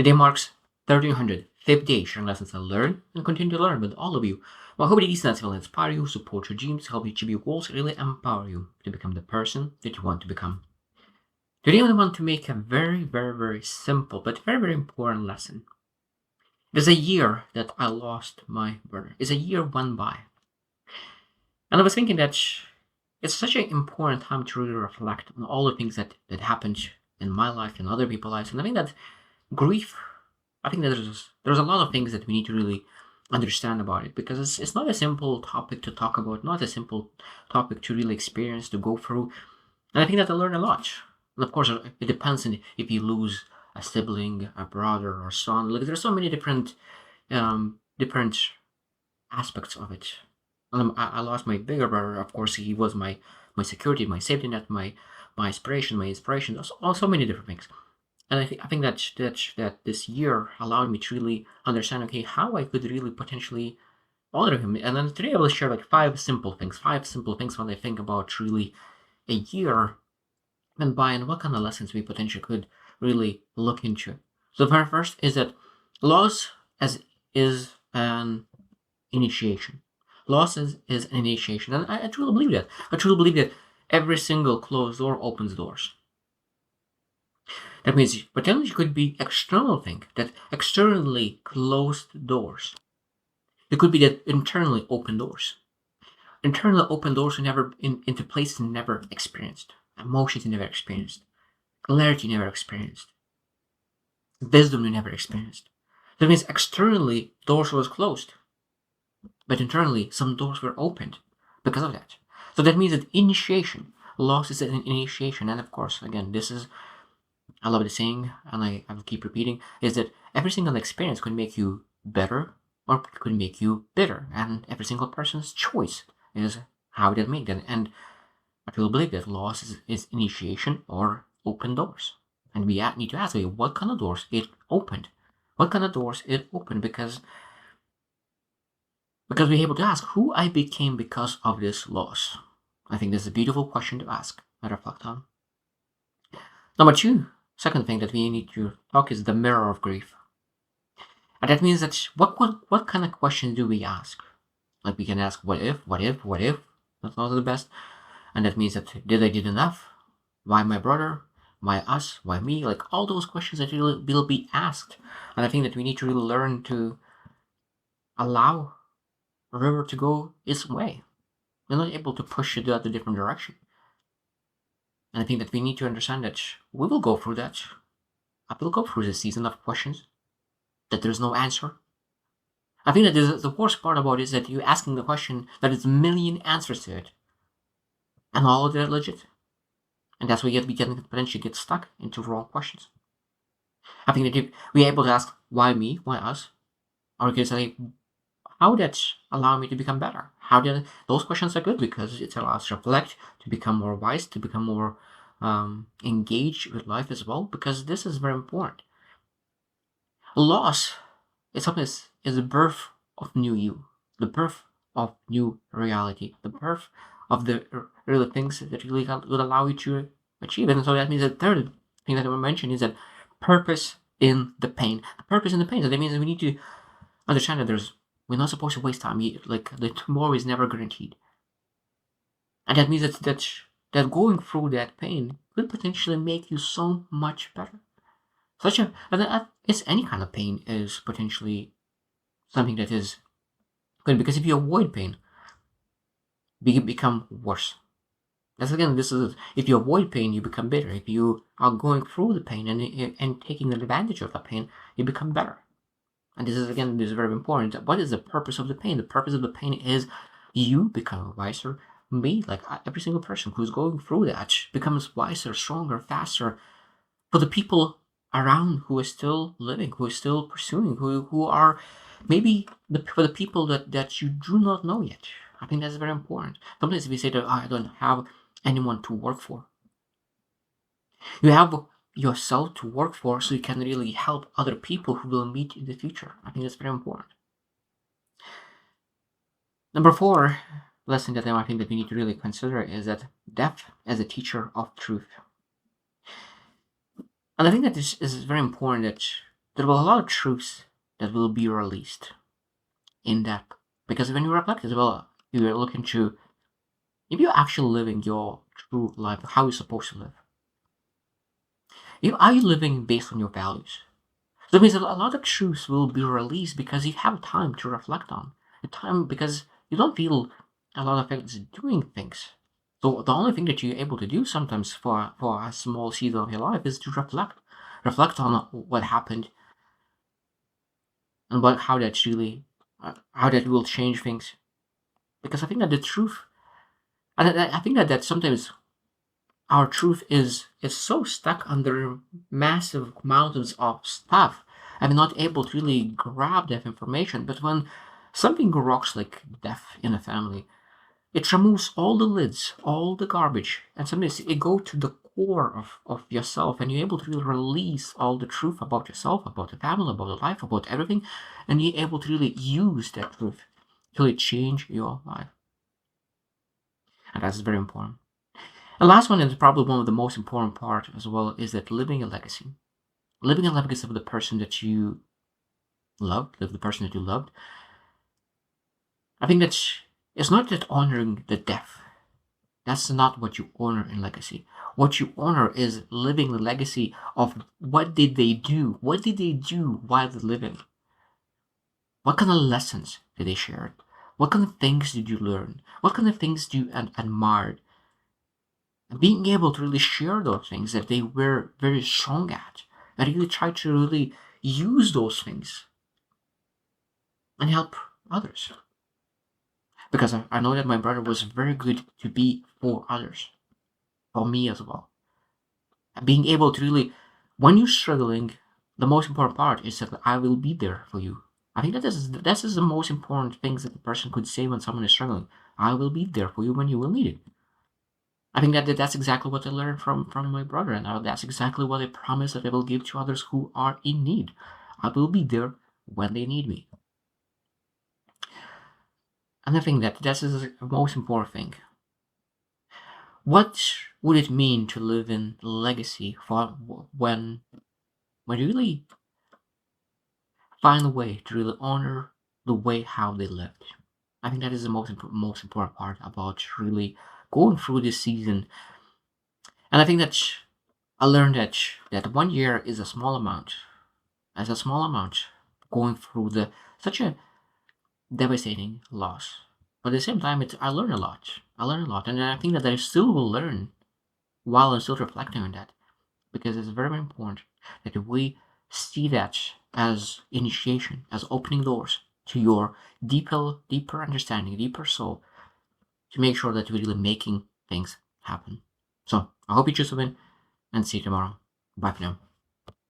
Today marks 1305th day sharing lessons I learn and continue to learn with all of you. My hope these lessons will inspire you, support your dreams, help you achieve your goals, really empower you to become the person that you want to become. Today I want to make a very simple but very important lesson. It is a year that I lost my brother. It's a year went by. And I was thinking that it's such an important time to really reflect on all the things that happened in my life and other people's lives. And I think that grief, I think that there's a lot of things that we need to really understand about it, because it's not a simple topic to talk about, not a simple topic to really experience, to go through. And I think that I learned a lot. And of course, it depends on if you lose a sibling, a brother or son. Like there's so many different aspects of it. I lost my bigger brother. Of course, he was my security, my safety net, my inspiration. There's also many different things. And I think that this year allowed me to really understand, okay, how I could really potentially honor him. And then today I will share like five simple things when I think about really a year went by and what kind of lessons we potentially could really look into. So the very first is that loss as is an initiation. Loss is an initiation, and I truly believe that. I truly believe that every single closed door opens doors. That means potentially could be external thing, that externally closed doors. It could be that internally open doors. Internally open doors you never into places you never experienced, emotions you never experienced, clarity you never experienced, wisdom you never experienced. That means externally doors was closed, but internally some doors were opened because of that. So that means that initiation, loss is an initiation, and of course, again, this is I love the saying, and I will keep repeating, is that every single experience could make you better or could make you bitter, and every single person's choice is how they make that. And I truly believe that loss is initiation or open doors, and we need to ask, what kind of doors it opened? What kind of doors it opened? Because we're able to ask who I became because of this loss. I think this is a beautiful question to ask and reflect on. Number two, second thing that we need to talk is the mirror of grief. And that means that what kind of questions do we ask? Like we can ask what if? That's not the best. And that means that did I did enough? Why my brother? Why us? Why me? Like all those questions that will be asked. And I think that we need to really learn to allow a river to go its way. We're not able to push it out a different direction. And I think that we need to understand that we will go through that. I will go through this season of questions, that there's no answer. I think that the worst part about it is that you're asking the question that there's a million answers to it, and all of them are legit. And that's where we can potentially get stuck into wrong questions. I think that if we're able to ask, why me? Why us? Or we can say, how did that allow me to become better? How did those questions are good because it allows us to reflect, to become more wise, to become more engaged with life as well, because this is very important. Loss is something is the birth of new you, the birth of new reality, the birth of the real things that really will allow you to achieve it. And so that means the third thing that I mentioned is that purpose in the pain. The purpose in the pain. So that means that we need to understand that we're not supposed to waste time. Like the tomorrow is never guaranteed, and that means that going through that pain could potentially make you so much better. It's any kind of pain is potentially something that is good, because if you avoid pain, you become worse. That's again, this is if you avoid pain, you become bitter. If you are going through the pain and taking advantage of the pain, you become better. And this is very important. What is the purpose of the pain? The purpose of the pain is you become wiser. Me, like every single person who's going through that, becomes wiser, stronger, faster. For the people around who is still living, who is still pursuing, who are maybe for the people that you do not know yet. I think that's very important. Sometimes we say that I don't have anyone to work for. You have yourself to work for, so you can really help other people who will meet in the future. I think that's very important. Number four lesson that I think that we need to really consider is that death as a teacher of truth. And I think that this is very important, that there will be a lot of truths that will be released in that. Because when you reflect as well, you're looking to if you're actually living your true life, how you're supposed to live. Are you living based on your values? So it means a lot of truths will be released because you have time to reflect on. The time because you don't feel a lot of things doing things. So the only thing that you're able to do sometimes for a small season of your life is to reflect. Reflect on what happened and how that really how that will change things. Because I think that the truth and I think that sometimes our truth is so stuck under massive mountains of stuff. I'm not able to really grab that information. But when something rocks like death in a family, it removes all the lids, all the garbage, and sometimes it go to the core of yourself, and you're able to really release all the truth about yourself, about the family, about the life, about everything, and you're able to really use that truth to really change your life. And that's very important. The last one is probably one of the most important part as well is that living a legacy. Living a legacy of the person that you loved, of the person that you loved. I think it's not that honoring the death. That's not what you honor in legacy. What you honor is living the legacy of what did they do? What did they do while they're living? What kind of lessons did they share? What kind of things did you learn? What kind of things do you admire? Being able to really share those things that they were very strong at, and really try to really use those things and help others. Because I know that my brother was very good to be for others, for me as well. Being able to really, when you're struggling, the most important part is that I will be there for you. I think that this is the most important things that the person could say when someone is struggling. I will be there for you when you will need it. I think that that's exactly what I learned from my brother, and that's exactly what I promise that I will give to others who are in need. I will be there when they need me. And I think that this is the most important thing. What would it mean to live in legacy for when you really find a way to really honor the way how they lived? I think that is the most important part about really going through this season. And I think that I learned that 1 year is a small amount, as a small amount, going through the such a devastating loss. But at the same time, I learned a lot. I learned a lot, and I think that I still will learn while I'm still reflecting on that, because it's very, very important that we see that as initiation, as opening doors to your deeper understanding, deeper soul, to make sure that you're really making things happen. So I hope you choose to win, and see you tomorrow. Bye for now.